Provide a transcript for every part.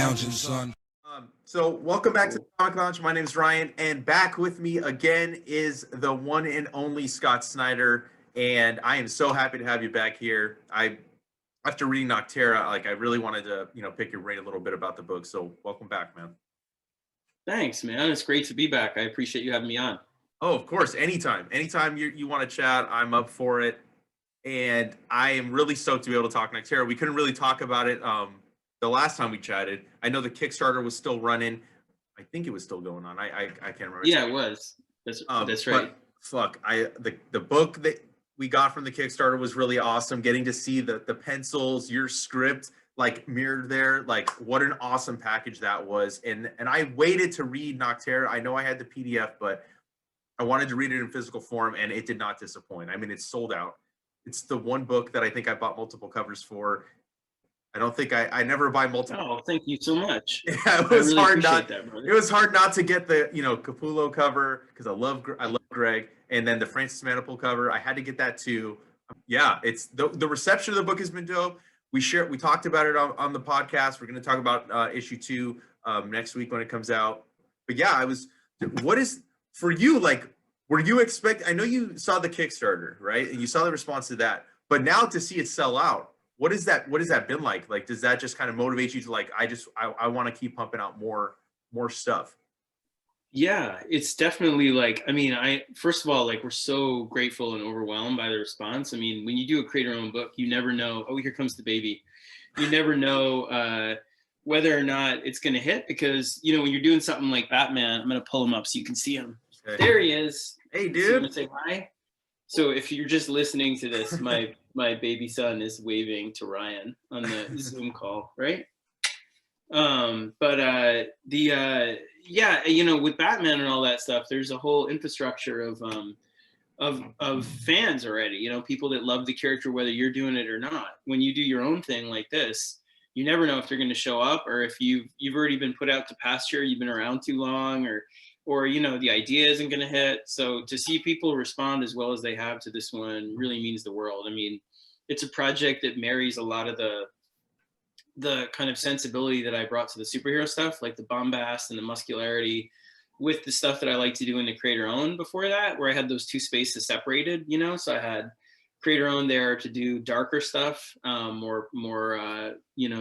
lounging, son. So welcome back to the Comic Lounge. My name is Ryan, and back with me again is the one and only Scott Snyder. And I am so happy to have you back here. After reading Nocterra, I really wanted to, pick your brain a little bit about the book. So welcome back, man. Thanks, man. It's great to be back. I appreciate you having me on. Oh, of course. Anytime you want to chat, I'm up for it. And I am really stoked to be able to talk Nocterra. We couldn't really talk about it the last time we chatted. I know the Kickstarter was still running. I think it was still going on. I can't remember. Yeah, it was. That's right. Fuck, the book that we got from the Kickstarter was really awesome. Getting to see the pencils, your script mirrored there. What an awesome package that was. And I waited to read Nocterra. I know I had the PDF, but I wanted to read it in physical form, and it did not disappoint. I mean, it's sold out. It's the one book that I think I bought multiple covers for. I don't think I never buy multiple. Oh, thank you so much. Yeah, it was hard not to get the Capullo cover because I love Greg, and then the Francis Manapul cover. I had to get that too. Yeah, it's the reception of the book has been dope. We talked about it on the podcast. We're going to talk about issue 2 next week when it comes out. But yeah, what is for you, were you I know you saw the Kickstarter, right? And you saw the response to that, but now to see it sell out, what has that been like? Does that just kind of motivate you to I want to keep pumping out more stuff? Yeah, it's definitely first of all, we're so grateful and overwhelmed by the response. I mean, when you do a creator-owned book, you never know, oh, here comes the baby. You never know whether or not it's going to hit because, when you're doing something like Batman, I'm going to pull him up so you can see him. Okay. There he is. Hey, dude. So I'm going to say hi. So if you're just listening to this, my baby son is waving to Ryan on the Zoom call, right? With Batman and all that stuff, there's a whole infrastructure of fans already. People that love the character, whether you're doing it or not. When you do your own thing like this, you never know if they're going to show up or if you've already been put out to pasture, you've been around too long, or the idea isn't going to hit. So to see people respond as well as they have to this one really means the world. I mean, it's a project that marries a lot of the kind of sensibility that I brought to the superhero stuff, like the bombast and the muscularity, with the stuff that I like to do in the creator owned before that, where I had those two spaces separated, so I had creator owned there to do darker stuff, more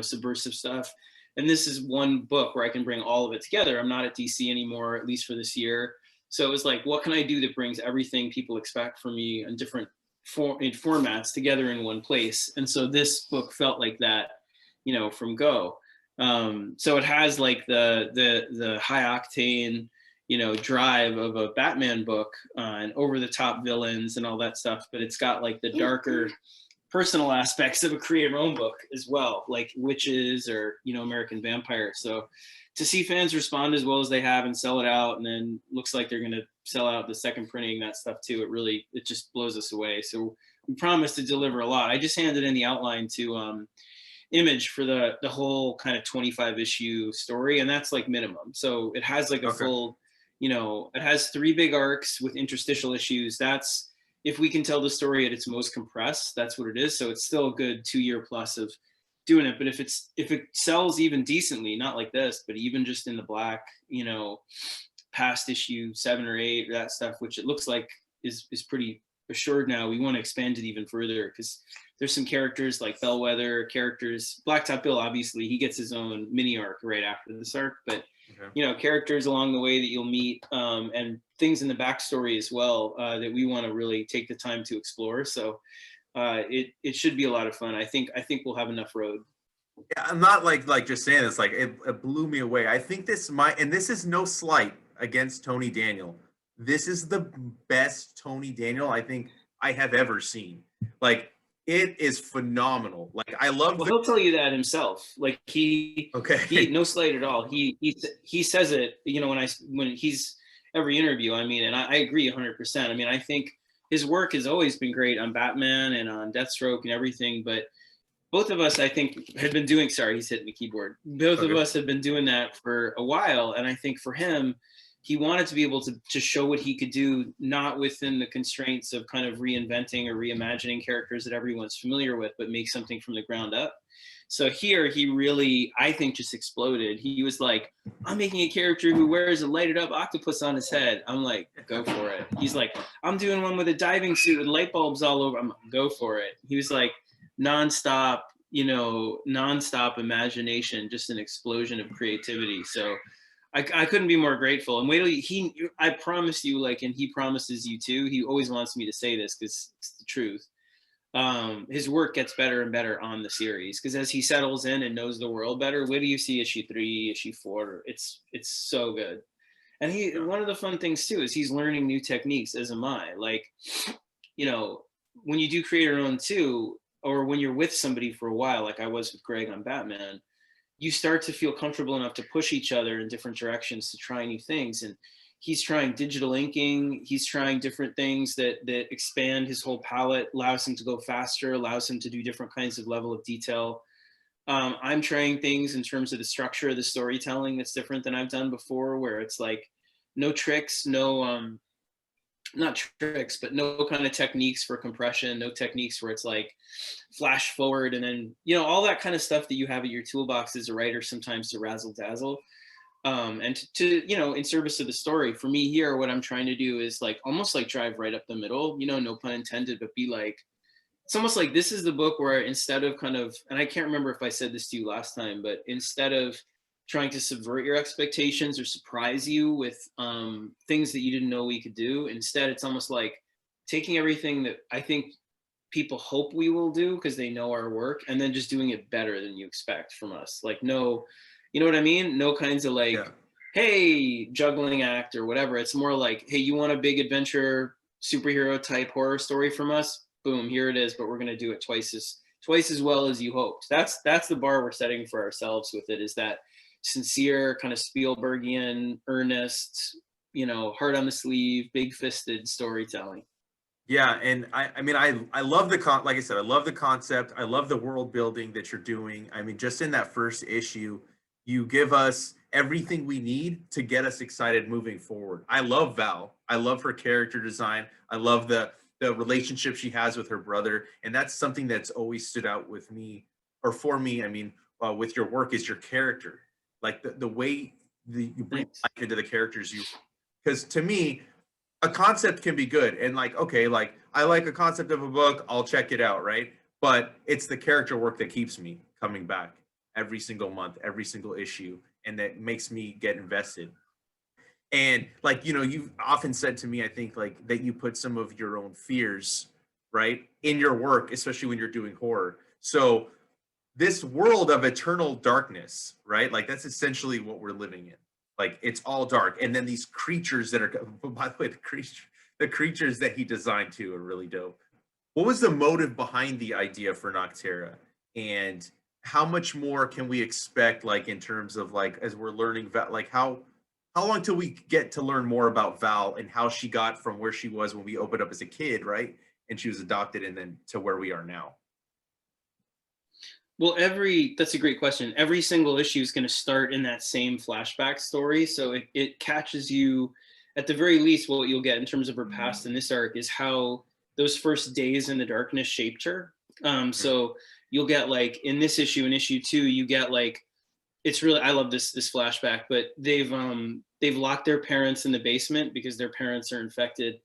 subversive stuff. And this is one book where I can bring all of it together. I'm not at DC anymore, at least for this year. So it was what can I do that brings everything people expect from me in different formats together in one place? And so this book felt like that, from go. So it has the high octane, drive of a Batman book and over the top villains and all that stuff. But it's got the darker personal aspects of a creator-owned book as well, like Wytches or American Vampire. So to see fans respond as well as they have and sell it out, and then looks like they're going to sell out the second printing, that stuff too, it just blows us away. So we promised to deliver a lot. I just handed in the outline to Image for the whole kind of 25 issue story, and that's minimum. So it has a full, it has 3 big arcs with interstitial issues. That's, if we can tell the story at its most compressed, that's what it is. So it's still a good 2-year plus of doing it. But if it sells even decently, not like this, but even just in the black, past issue 7 or 8, that stuff, which it looks like is pretty assured now, we want to expand it even further because there's some characters like Bellwether characters. Blacktop Bill, obviously, he gets his own mini arc right after this arc, but characters along the way that you'll meet, and things in the backstory as well that we want to really take the time to explore. So it should be a lot of fun. I think we'll have enough road. Yeah, I'm not just saying this. It blew me away. I think and this is no slight against Tony Daniel. This is the best Tony Daniel I think I have ever seen. It is phenomenal. I love. Well, he'll tell you that himself. He no slight at all. He says it. When he's every interview. I mean, and I agree 100%. I mean, I think his work has always been great on Batman and on Deathstroke and everything. But both of us, I think, had been doing. Sorry, he's hitting the keyboard. Both of us have been doing that for a while, and I think for him, he wanted to be able to show what he could do, not within the constraints of kind of reinventing or reimagining characters that everyone's familiar with, but make something from the ground up. So here he really, I think, just exploded. He was like, I'm making a character who wears a lighted up octopus on his head. I'm like, go for it. He's like, I'm doing one with a diving suit with light bulbs all over. I'm like, go for it. He was like nonstop, nonstop imagination, just an explosion of creativity. So I couldn't be more grateful. And wait till I promise you, like, and he promises you too, he always wants me to say this because it's the truth. His work gets better and better on the series because as he settles in and knows the world better, wait till you see issue 3, issue 4, it's so good. And one of the fun things too is he's learning new techniques, as am I. Like, when you do creator own too, or when you're with somebody for a while, like I was with Greg on Batman, you start to feel comfortable enough to push each other in different directions to try new things. And he's trying digital inking. He's trying different things that expand his whole palette, allows him to go faster, allows him to do different kinds of level of detail. I'm trying things in terms of the structure of the storytelling that's different than I've done before, where it's like no tricks, not tricks, but no kind of techniques for compression, no techniques where it's like flash forward and then, all that kind of stuff that you have at your toolbox as a writer sometimes to razzle dazzle. And to in service of the story. For me here, what I'm trying to do is like almost like drive right up the middle, no pun intended, but be like, it's almost like this is the book where instead of kind of, and I can't remember if I said this to you last time, but instead of trying to subvert your expectations or surprise you with things that you didn't know we could do, instead it's almost like taking everything that I think people hope we will do because they know our work and then just doing it better than you expect from us. Like, no, you know what I mean? No kinds of like, hey, juggling act or whatever. It's more like, hey, you want a big adventure superhero type horror story from us? Boom, here it is, but we're going to do it twice as well as you hoped. That's the bar we're setting for ourselves with it, is that sincere kind of Spielbergian, earnest, heart on the sleeve, big-fisted storytelling. Yeah, and I love like I said, I love the concept. I love the world building that you're doing. I mean, just in that first issue, you give us everything we need to get us excited moving forward. I love Val. I love her character design. I love the relationship she has with her brother, and that's something that's always stood out with me, or for me. I mean, with your work is your character, like the way you bring life into the characters because to me, a concept can be good and like, okay, like I like a concept of a book, I'll check it out, right? But it's the character work that keeps me coming back every single month, every single issue, and that makes me get invested. And like, you've often said to me, I think like that you put some of your own fears, right, in your work, especially when you're doing horror. So this world of eternal darkness, right? Like that's essentially what we're living in. Like it's all dark, and then these creatures that are. By the way, the creatures that he designed too are really dope. What was the motive behind the idea for Nocterra, and how much more can we expect? Like in terms of like as we're learning, like how long till we get to learn more about Val and how she got from where she was when we opened up as a kid, right? And she was adopted, and then to where we are now. Well, that's a great question. Every single issue is going to start in that same flashback story. So it catches you, at the very least, what you'll get in terms of her past in this arc is how those first days in the darkness shaped her. So you'll get like in this issue, in issue 2, you get like, it's really, I love this flashback, but they've locked their parents in the basement because their parents are infected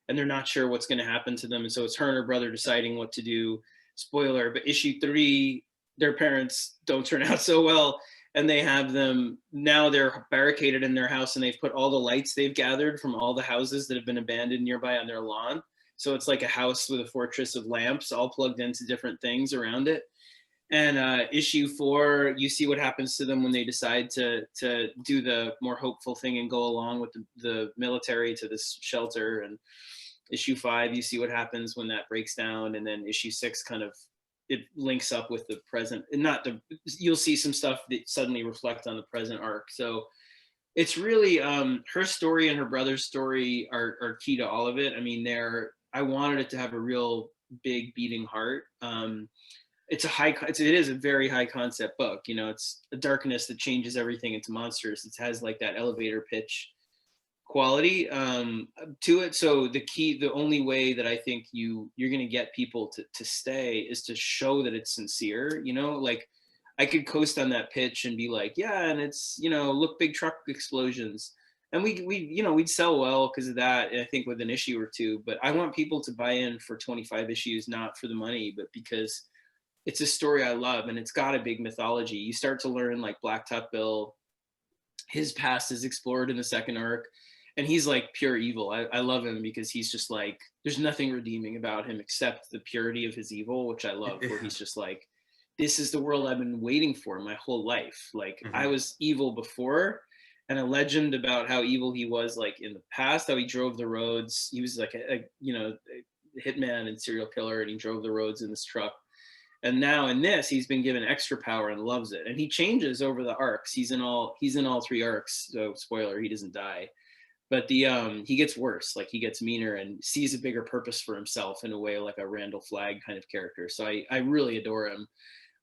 and they're not sure what's going to happen to them. And so it's her and her brother deciding what to do. Spoiler, but issue 3, their parents don't turn out so well, and they have them now, they're barricaded in their house, and they've put all the lights they've gathered from all the houses that have been abandoned nearby on their lawn. So it's like a house with a fortress of lamps all plugged into different things around it. And issue 4, you see what happens to them when they decide to do the more hopeful thing and go along with the military to this shelter. And issue 5, you see what happens when that breaks down. And then issue 6 kind of, it links up with the present, and you'll see some stuff that suddenly reflect on the present arc. So it's really her story and her brother's story are key to all of it. I mean, I wanted it to have a real big beating heart. It is a very high concept book. It's a darkness that changes everything into monsters. It has like that elevator pitch quality to it. So the only way that I think you're going to get people to stay is to show that it's sincere, you know, like I could coast on that pitch and be like, yeah, and it's, you know, look, big truck explosions. And you know, we'd sell well because of that, I think, with an issue or two. But I want people to buy in for 25 issues, not for the money, but because it's a story I love and it's got a big mythology. You start to learn like Blacktop Bill, his past is explored in the second arc, and he's like pure evil. I love him because he's just like, there's nothing redeeming about him except the purity of his evil, which I love, where he's just like, this is the world I've been waiting for my whole life. Like I was evil before, and a legend about how evil he was like in the past, how he drove the roads. He was like a you know, a hitman and serial killer, and he drove the roads in this truck. And now in this, he's been given extra power and loves it. And he changes over the arcs. He's in all 3 arcs. So spoiler, he doesn't die. But he gets worse. Like he gets meaner and sees a bigger purpose for himself in a way like a Randall Flagg kind of character. So I really adore him.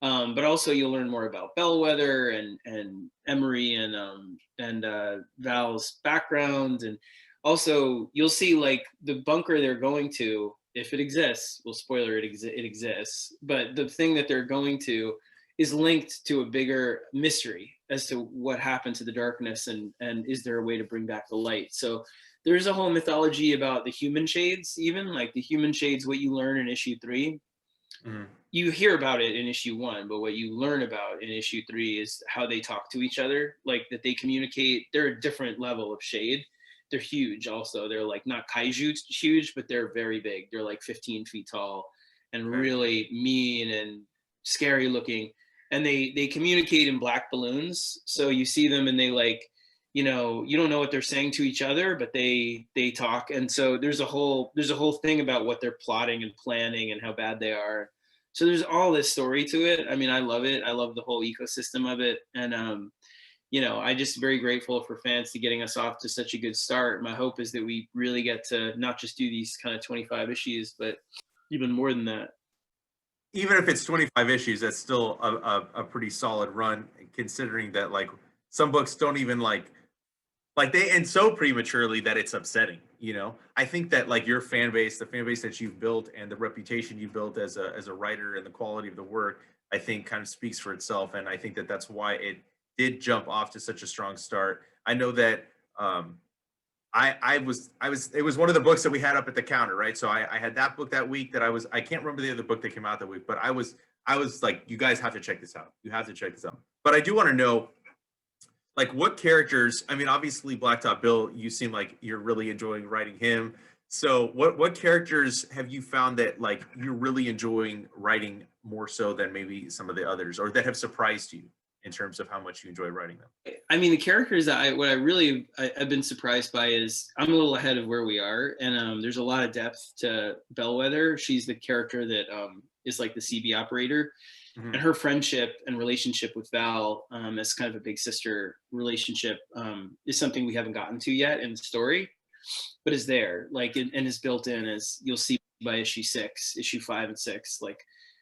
But also you'll learn more about Bellwether and Emery and Val's background. And also you'll see like the bunker they're going to, if it exists, well, spoiler, it exists. But the thing that they're going to is linked to a bigger mystery as to what happened to the darkness, and is there a way to bring back the light. So there's a whole mythology about the human shades, even like the human shades, what you learn in issue 3. You hear about it in issue 1, but what you learn about in issue 3 is how they talk to each other, like that they communicate. They're a different level of shade. They're huge also. They're like not kaiju huge, but they're very big. They're like 15 feet tall and really mean and scary looking. And they communicate in black balloons. So you see them and they like, you know, you don't know what they're saying to each other, but they talk. And so there's a whole thing about what they're plotting and planning and how bad they are. So there's all this story to it. I mean, I love it. I love the whole ecosystem of it. And you know, I just very grateful for fans to getting us off to such a good start. My hope is that we really get to not just do these kind of 25 issues, but even more than that. Even if it's 25 issues, that's still a pretty solid run, considering that like some books don't even like they end so prematurely that it's upsetting, you know. I think that like your fan base, the fan base that you've built and the reputation you've built as a writer and the quality of the work, I think kind of speaks for itself. And I think that that's why it did jump off to such a strong start. I know that it was one of the books that we had up at the counter, right? So I had that book that week I can't remember the other book that came out that week, but I was like, you guys have to check this out. You have to check this out. But I do want to know, like, what characters, I mean, obviously Blacktop Bill, you seem like you're really enjoying writing him. So what characters have you found that like you're really enjoying writing more so than maybe some of the others, or that have surprised you in terms of how much you enjoy writing them? I mean, the characters that I've been surprised by is I'm a little ahead of where we are, and there's a lot of depth to Bellwether. She's the character that is like the CB operator, and her friendship and relationship with Val as kind of a big sister relationship is something we haven't gotten to yet in the story, but is there, like, and is built in, as you'll see by issue 5 and 6, like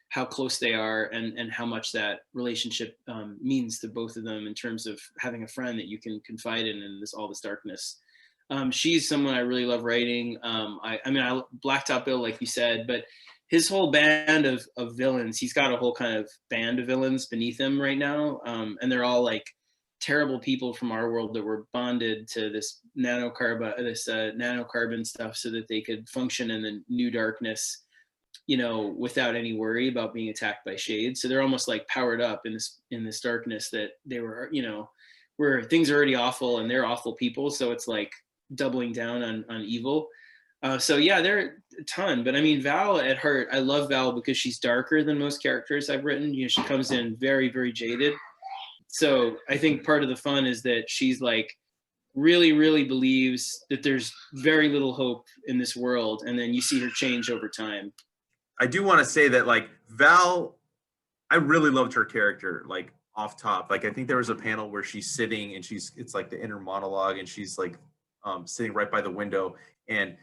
how close they are and how much that relationship means to both of them in terms of having a friend that you can confide in all this darkness. She's someone I really love writing. I mean, Blacktop Bill, like you said, but his whole band of villains, he's got a whole kind of band of villains beneath him right now. And they're all like terrible people from our world that were bonded to this nanocarbon stuff so that they could function in the new darkness, you know, without any worry about being attacked by shades. So they're almost like powered up in this darkness that they were, you know, where things are already awful and they're awful people. So it's like doubling down on evil. So yeah, there are a ton. But I mean, Val at heart, I love Val because she's darker than most characters I've written. You know, she comes in very, very jaded. So I think part of the fun is that she's like really, really believes that there's very little hope in this world. And then you see her change over time. I do want to say that like Val, I really loved her character, like off top. Like I think there was a panel where she's sitting and it's like the inner monologue and she's like sitting right by the window. And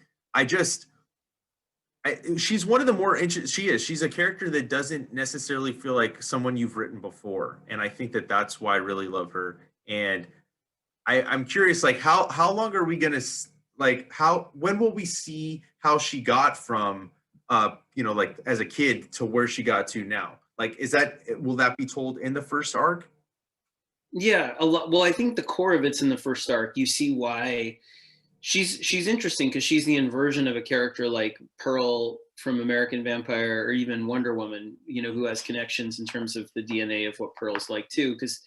she's one of the more she's a character that doesn't necessarily feel like someone you've written before. And I think that that's why I really love her. And I'm curious, like how long are we gonna like when will we see how she got from like as a kid to where she got to now? Like, will that be told in the first arc? Yeah, a lot. Well, I think the core of it's in the first arc. You see why she's interesting because she's the inversion of a character like Pearl from American Vampire or even Wonder Woman, who has connections in terms of the DNA of what Pearl's like too. Because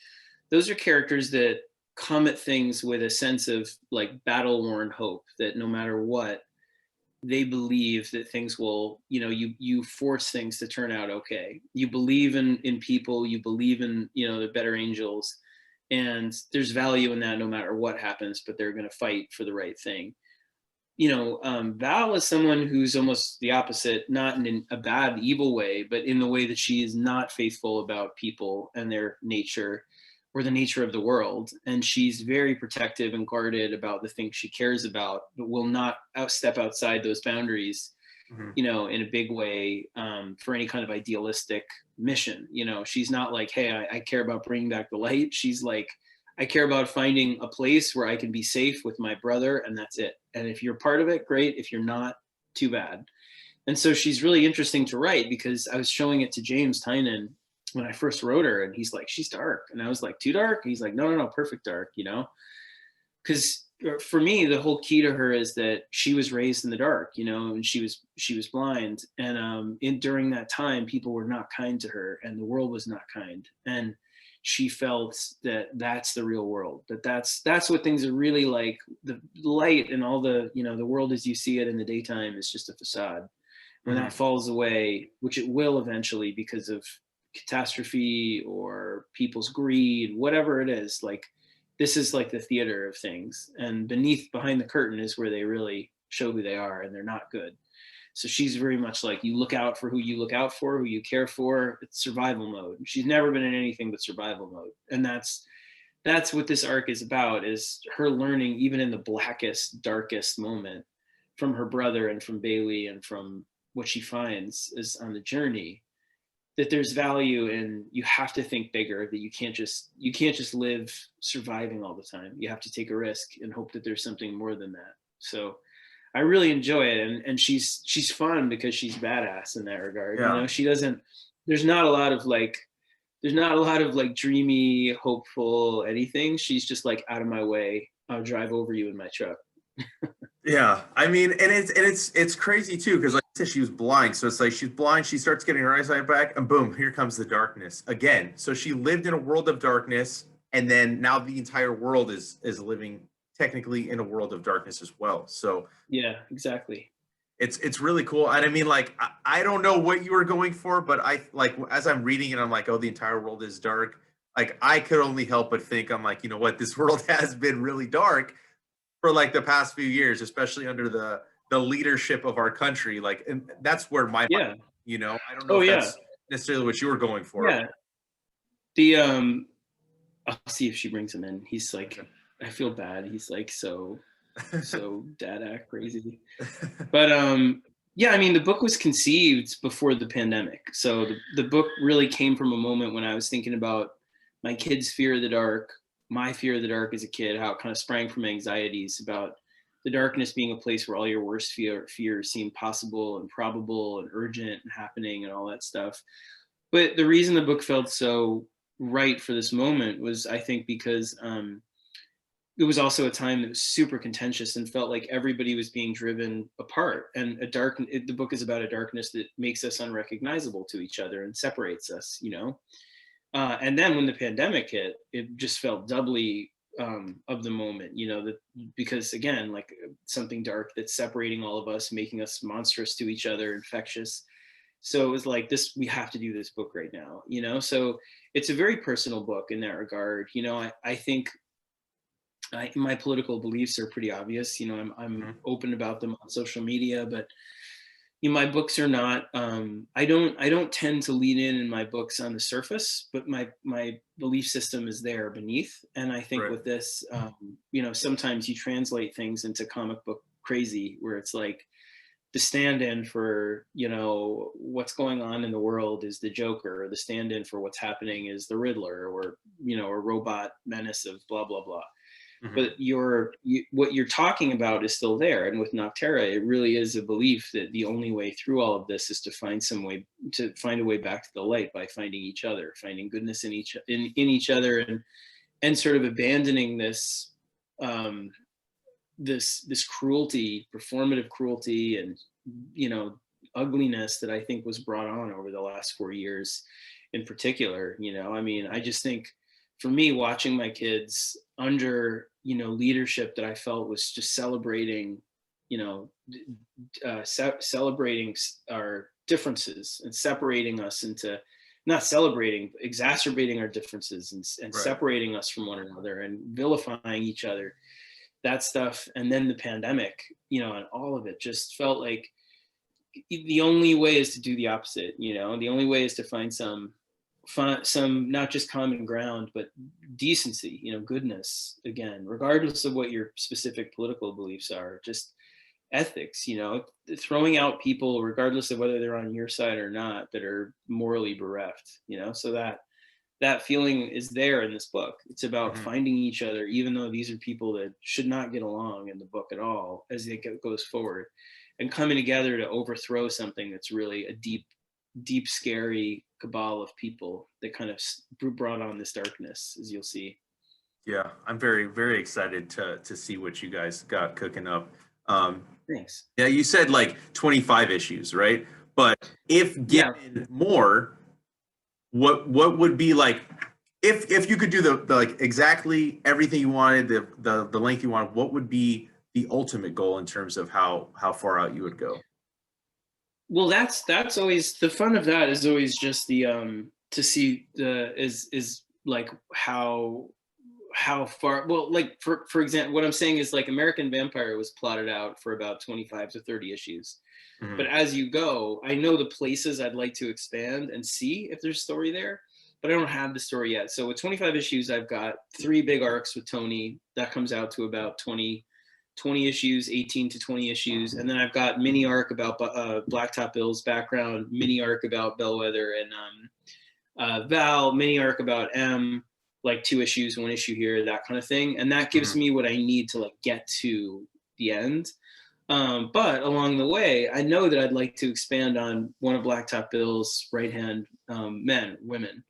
those are characters that come at things with a sense of like battle-worn hope that no matter what, they believe that things will, you force things to turn out okay. You believe in people, you believe in, the better angels, and there's value in that no matter what happens, but they're going to fight for the right thing. Val is someone who's almost the opposite, not in a bad, evil way, but in the way that she is not faithful about people and their nature or the nature of the world. And she's very protective and guarded about the things she cares about, but will not step outside those boundaries, in a big way, for any kind of idealistic mission. She's not like, hey, I care about bringing back the light. She's like, I care about finding a place where I can be safe with my brother, and that's it. And if you're part of it, great. If you're not, too bad. And so she's really interesting to write because I was showing it to James Tynan when I first wrote her, and he's like, she's dark. And I was like, too dark? And he's like, no, perfect dark, Because for me, the whole key to her is that she was raised in the dark, and she was blind. And during that time, people were not kind to her, and the world was not kind. And she felt that that's the real world, that's what things are really like. The light and all the, the world as you see it in the daytime is just a facade. When that falls away, which it will eventually because of catastrophe or people's greed, whatever it is, like this is like the theater of things, and behind the curtain is where they really show who they are, and they're not good. So she's very much like, you look out for who you look out for, who you care for. It's survival mode. She's never been in anything but survival mode. And that's what this arc is about, is her learning, even in the blackest, darkest moment, from her brother and from Bailey and from what she finds is on the journey, that there's value in, you have to think bigger, that you can't just live surviving all the time. You have to take a risk and hope that there's something more than that. So I really enjoy it, and she's fun because she's badass in that regard. Yeah. She doesn't. There's not a lot of like dreamy, hopeful anything. She's just like, out of my way, I'll drive over you in my truck. Yeah, I mean, and it's crazy too, because like I said, she was blind, so it's like she's blind. She starts getting her eyesight back, and boom, here comes the darkness again. So she lived in a world of darkness, and then now the entire world is living technically in a world of darkness as well. So yeah, exactly. It's really cool. And I mean, like, I don't know what you were going for, but I like, as I'm reading it, I'm like, oh, the entire world is dark. Like, I could only help but think, I'm like, you know what, this world has been really dark for like the past few years, especially under the leadership of our country. Like, and that's where my mind, I don't know if that's necessarily what you were going for. Yeah. I'll see if she brings him in. He's like, I feel bad. He's like so dada crazy. But yeah, I mean, the book was conceived before the pandemic. So the book really came from a moment when I was thinking about my kids' fear of the dark, my fear of the dark as a kid, how it kind of sprang from anxieties about the darkness being a place where all your worst fears seem possible and probable and urgent and happening and all that stuff. But the reason the book felt so right for this moment was, I think, because it was also a time that was super contentious and felt like everybody was being driven apart. And the book is about a darkness that makes us unrecognizable to each other and separates us, and then when the pandemic hit, it just felt doubly of the moment, because again, like something dark that's separating all of us, making us monstrous to each other, infectious. So it was like, we have to do this book right now, so it's a very personal book in that regard. I think my political beliefs are pretty obvious. I'm open about them on social media, but my books are not. I don't tend to lean in my books on the surface, but my belief system is there beneath. And I think with this, sometimes you translate things into comic book crazy, where it's like the stand-in for what's going on in the world is the Joker, or the stand-in for what's happening is the Riddler, or a robot menace of blah blah blah. but what you're talking about is still there. And with Nocterra, it really is a belief that the only way through all of this is to find a way back to the light by finding each other, finding goodness in each other, and sort of abandoning this this cruelty, performative cruelty, and ugliness that I think was brought on over the last 4 years in particular. I mean, I just think for me, watching my kids under leadership that I felt was just celebrating celebrating our differences and separating us into, not celebrating, exacerbating our differences and Right. separating us from one another and vilifying each other, that stuff. And then the pandemic, and all of it just felt like the only way is to do the opposite. The only way is to find some not just common ground, but decency, goodness, again, regardless of what your specific political beliefs are, just ethics, throwing out people regardless of whether they're on your side or not, that are morally bereft, so that feeling is there in this book. It's about finding each other, even though these are people that should not get along in the book at all as it goes forward, and coming together to overthrow something that's really a deep, scary cabal of people that kind of brought on this darkness, as you'll see. Yeah, I'm very, very excited to see what you guys got cooking up. Thanks. Yeah, you said like 25 issues, right? But if given more, what would be like, if you could do the like exactly everything you wanted, the length you wanted, what would be the ultimate goal in terms of how far out you would go? Well, that's always the fun of that, is always just the to see is like how far, well, like for example, what I'm saying is like American Vampire was plotted out for about 25 to 30 issues. But as you go, I know the places I'd like to expand and see if there's story there, but I don't have the story yet. So with 25 issues, I've got 3 big arcs with Tony. That comes out to about 20 issues, 18 to 20 issues. And then I've got mini arc about Blacktop Bill's background, mini arc about Bellwether and Val, mini arc about M, like 2 issues, 1 issue here, that kind of thing. And that gives me what I need to like get to the end. But along the way, I know that I'd like to expand on one of Blacktop Bill's right-hand women.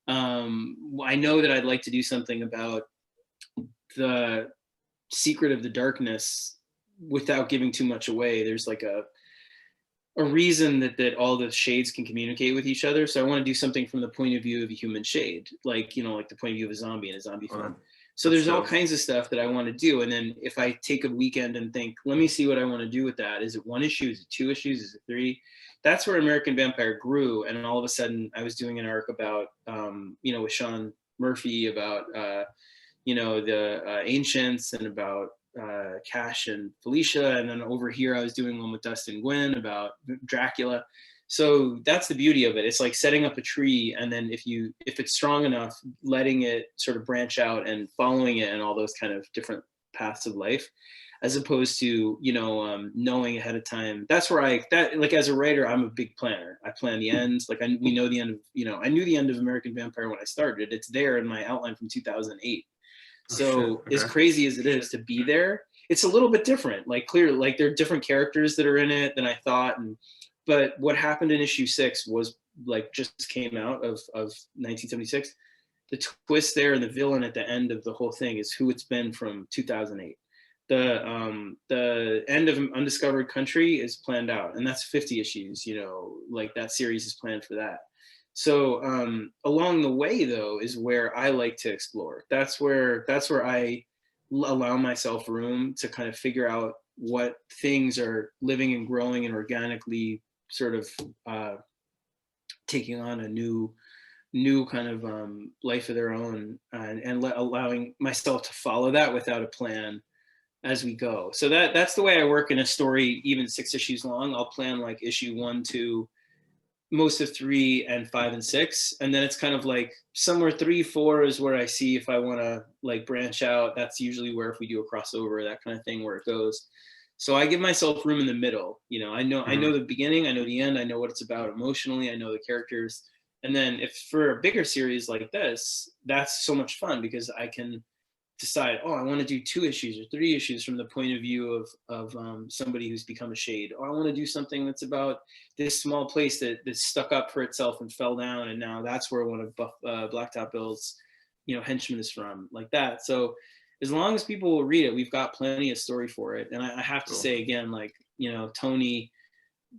I know that I'd like to do something about the secret of the darkness without giving too much away. There's like a reason that all the shades can communicate with each other. So I want to do something from the point of view of a human shade, like, like the point of view of a zombie in a zombie film. So there's all kinds of stuff that I want to do. And then if I take a weekend and think, let me see what I want to do with that. Is it 1 issue? Is it 2 issues? Is it 3? That's where American Vampire grew. And all of a sudden I was doing an arc about, with Sean Murphy about, the Ancients, and about Cash and Felicia. And then over here, I was doing one with Dustin Gwynn about Dracula. So that's the beauty of it. It's like setting up a tree, and then if it's strong enough, letting it sort of branch out and following it and all those kind of different paths of life, as opposed to, knowing ahead of time. That's where like as a writer, I'm a big planner. I plan the ends. Like we know the end of, I knew the end of American Vampire when I started. It's there in my outline from 2008. So as crazy as it is to be there, it's a little bit different. Like clearly, like there are different characters that are in it than I thought. But what happened in issue 6 was like just came out of 1976. The twist there and the villain at the end of the whole thing is who it's been from 2008. The end of Undiscovered Country is planned out, and that's 50 issues. Like that series is planned for that. So along the way, though, is where I like to explore. That's where I allow myself room to kind of figure out what things are living and growing and organically sort of taking on a new kind of life of their own, and allowing myself to follow that without a plan as we go. So that's the way I work in a story, even 6 issues long. I'll plan like issue 1, 2, most of 3 and 5 and 6. And then it's kind of like somewhere 3, 4 is where I see if I want to like branch out. That's usually where, if we do a crossover, that kind of thing, where it goes. So I give myself room in the middle. I know the beginning, I know the end, I know what it's about emotionally, I know the characters. And then if for a bigger series like this, that's so much fun because I can decide, oh, I want to do 2 issues or 3 issues from the point of view of somebody who's become a shade, or I want to do something that's about this small place that's stuck up for itself and fell down, and now that's where one of Blacktop Bill's, henchmen is from, like that. So as long as people will read it, we've got plenty of story for it. And I have to say again, like, Tony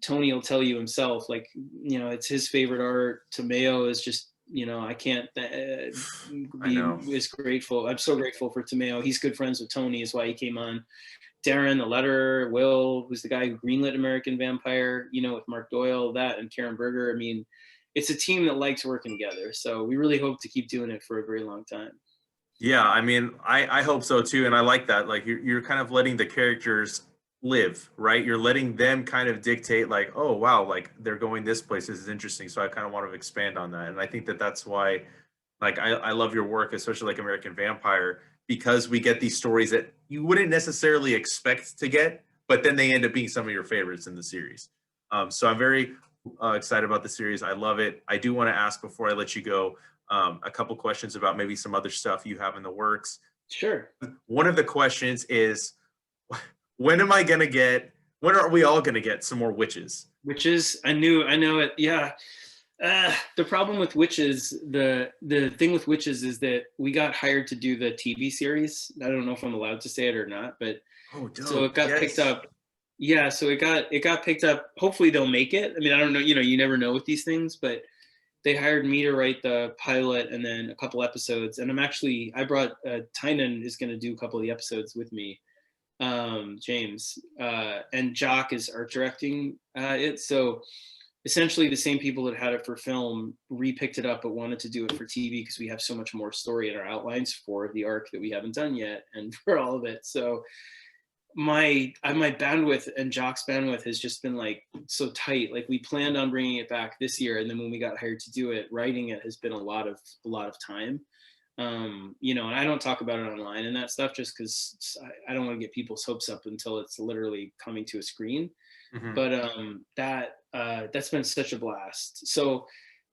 will tell you himself, like, it's his favorite art. Tomeo is just, I can't be as grateful. I'm so grateful for Tomeo. He's good friends with Tony, is why he came on. Darren, the letterer, Will, who's the guy who greenlit American Vampire, with Mark Doyle, that, and Karen Berger. I mean, it's a team that likes working together. So we really hope to keep doing it for a very long time. Yeah, I mean, I hope so too, and I like that. Like you're kind of letting the characters live, right? You're letting them kind of dictate, like, oh wow, like they're going this place. This is interesting. So I kind of want to expand on that, and I think that's why, like, I love your work, especially like American Vampire, because we get these stories that you wouldn't necessarily expect to get, but then they end up being some of your favorites in the series. So I'm very excited about the series. I love it. I do want to ask before I let you go a couple questions about maybe some other stuff you have in the works. Sure. One of the questions is, when are we all going to get some more Wytches? Wytches, I know it. Yeah. The problem with Wytches, the thing with Wytches is that we got hired to do the TV series. I don't know if I'm allowed to say it or not, but so it got picked up. Yeah, so it got picked up. Hopefully they'll make it. I mean, I don't know, you never know with these things, but they hired me to write the pilot and then a couple episodes. And I brought Tynan is going to do a couple of the episodes with me, James, and Jock is art directing it. So essentially the same people that had it for film repicked it up, but wanted to do it for TV because we have so much more story in our outlines for the arc that we haven't done yet and for all of it. So my bandwidth and Jock's bandwidth has just been like so tight. Like we planned on bringing it back this year, and then when we got hired to do it, writing it has been a lot of time. And I don't talk about it online and that stuff just because I don't want to get people's hopes up until it's literally coming to a screen. Mm-hmm. But that's been such a blast. So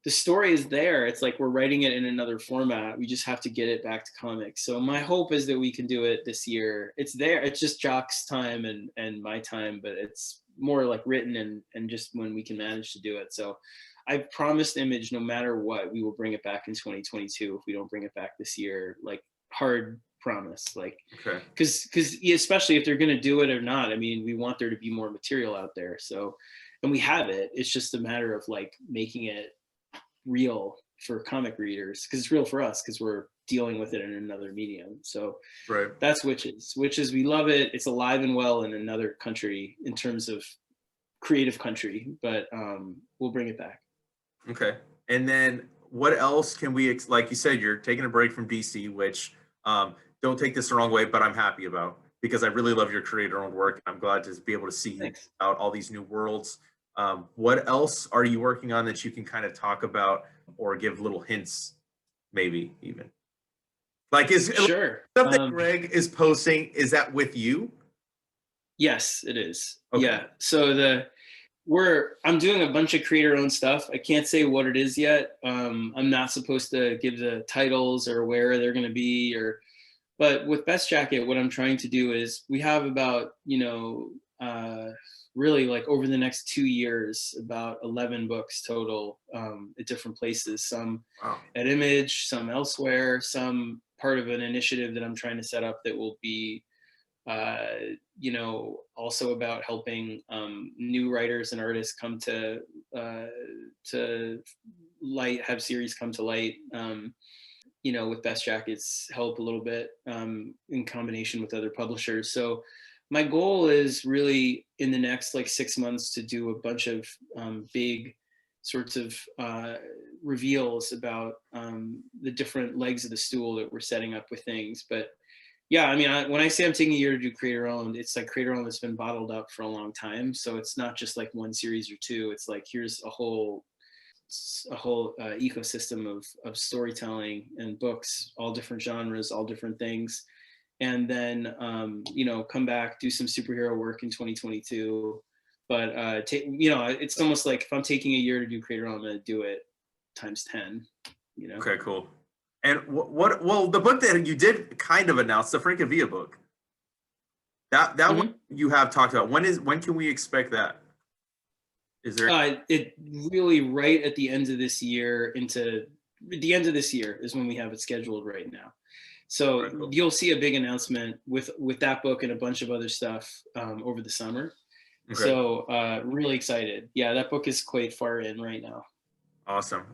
the story is there. It's like we're writing it in another format. We just have to get it back to comics. So my hope is that we can do it this year. It's there. It's just Jock's time and my time, but it's more like written and just when we can manage to do it. So I've promised Image, no matter what, we will bring it back in 2022 if we don't bring it back this year. Like, hard promise. Like, because especially if they're going to do it or not, I mean, we want there to be more material out there. So, and we have it. It's just a matter of like making it real for comic readers, because it's real for us because we're dealing with it in another medium. So that's Wytches. We love it. It's alive and well in another country in terms of creative country, but we'll bring it back. Okay. And then what else can we, like you said, you're taking a break from DC, which don't take this the wrong way, but I'm happy about, because I really love your creator-owned work. I'm glad to be able to see out all these new worlds. What else are you working on that you can kind of talk about or give little hints, maybe even? Like, is stuff that Greg is posting, is that with you? Yes, it is. Okay. Yeah. So I'm doing a bunch of creator-owned stuff. I can't say what it is yet. I'm not supposed to give the titles or where they're going to be, but with Best Jackett, what I'm trying to do is we have about, really like over the next 2 years, about 11 books total at different places, some at Image, some elsewhere, some part of an initiative that I'm trying to set up that will be also about helping new writers and artists come to light, have series come to light, with Best Jackett's help a little bit in combination with other publishers. So my goal is really in the next like 6 months to do a bunch of big sorts of reveals about the different legs of the stool that we're setting up with things. But yeah, I mean, when I say I'm taking a year to do creator-owned, it's like creator-owned that's been bottled up for a long time. So it's not just like one series or two. It's like, here's a whole ecosystem of storytelling and books, all different genres, all different things. And then, come back, do some superhero work in 2022. But, it's almost like if I'm taking a year to do creator-owned, I'm going to do it times 10, Okay, cool. And well, the book that you did kind of announce, the Francavilla book, that one you have talked about. When can we expect that? Is there it really right at the end of this year, into the end of this year is when we have it scheduled right now. So Right, cool. you'll see a big announcement with that book and a bunch of other stuff over the summer. Okay. So really excited. Yeah, that book is quite far in right now. Awesome.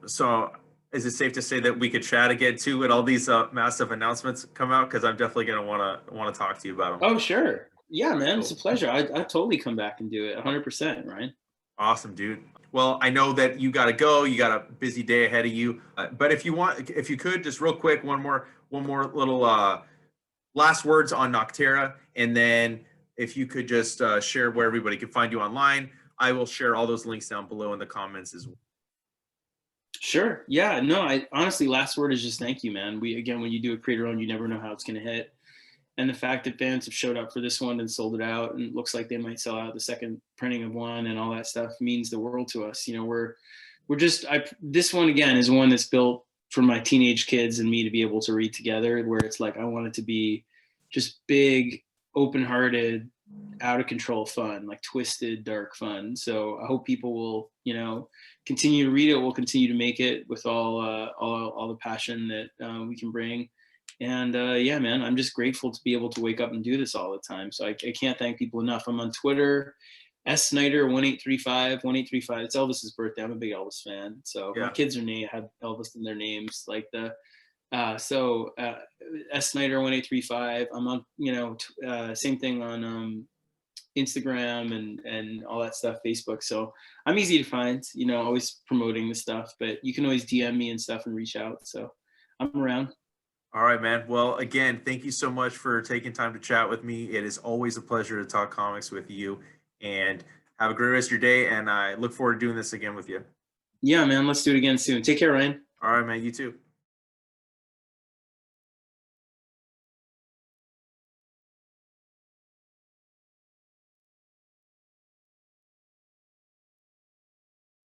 So is it safe to say that we could chat again too when all these massive announcements come out? Because I'm definitely gonna want to talk to you about them. Oh, sure. Yeah, man, Cool. it's a pleasure. I totally come back and do it 100%, Ryan. Awesome, dude. Well, I know that you got to go. You got a busy day ahead of you. But if you could, just real quick, one more little last words on Nocterra, and then if you could just share where everybody can find you online. I will share all those links down below in the comments as well. Sure. Yeah. No, I honestly, last word is just thank you, man. When you do a creator own, you never know how it's going to hit. And the fact that fans have showed up for this one and sold it out, and it looks like they might sell out the second printing of one and all that stuff, means the world to us. This one again is one that's built for my teenage kids and me to be able to read together, where it's like, I want it to be just big, open-hearted, out of control fun, like twisted, dark fun. So I hope people will, continue to read it. We'll continue to make it with all the passion that we can bring. And yeah, man, I'm just grateful to be able to wake up and do this all the time. So I can't thank people enough. I'm on Twitter, Snyder 1835. It's Elvis's birthday. I'm a big Elvis fan. So my kids have Elvis in their names, like the Snyder 1835. I'm on, same thing on Instagram and all that stuff, Facebook. So I'm easy to find, always promoting the stuff, but you can always DM me and stuff and reach out. So I'm around. All right, man. Well, again, thank you so much for taking time to chat with me. It is always a pleasure to talk comics with you, and have a great rest of your day. And I look forward to doing this again with you. Yeah, man. Let's do it again soon. Take care, Ryan. All right, man. You too.